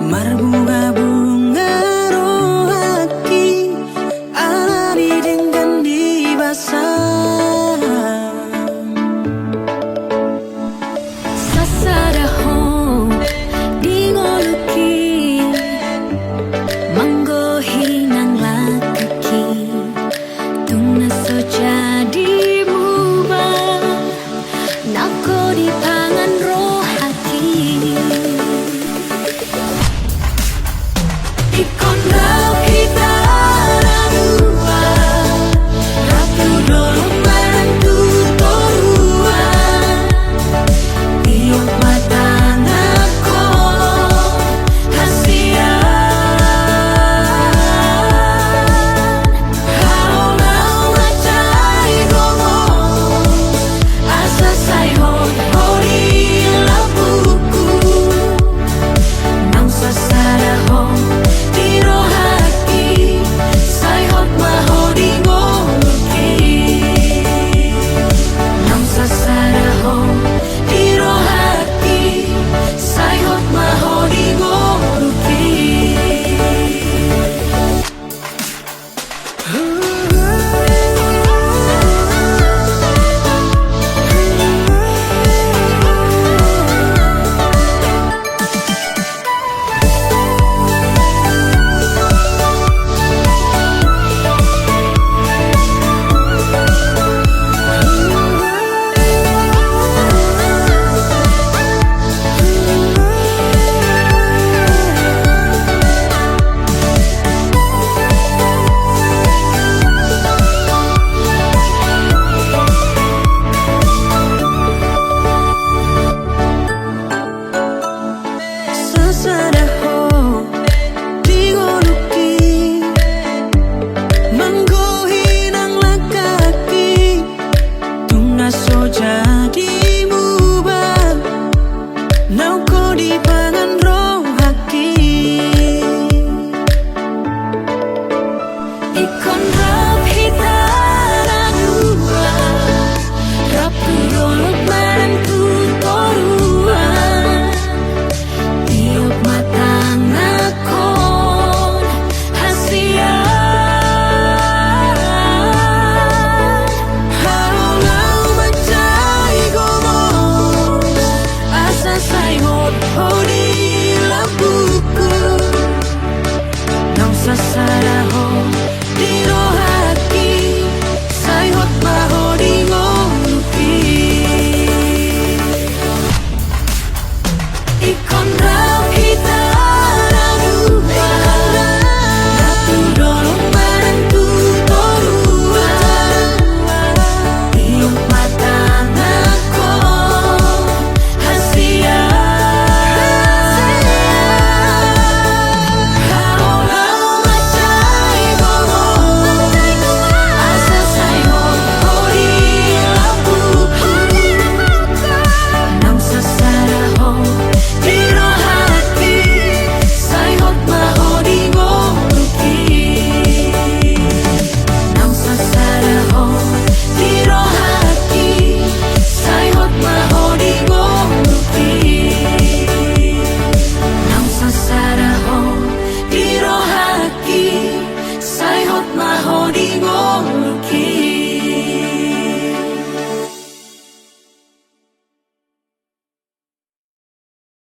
Berbunga-bunga rohaki alani dengan dibasah Sasaraho dingoluki manggohi nang lakaki tuna so jadi mubah nako di pangan rohaki ikon rau kita radua ratu dolong bantu torua tiok mata nako hasian halau macai gomo asa sai hori lapuku nang sasaraho jadi mubah nau ko di pangan rohaki ikon rap hitara dua rapu dolok bantu torua tiok mata ngakon hasian hori labuku nang sasaraho di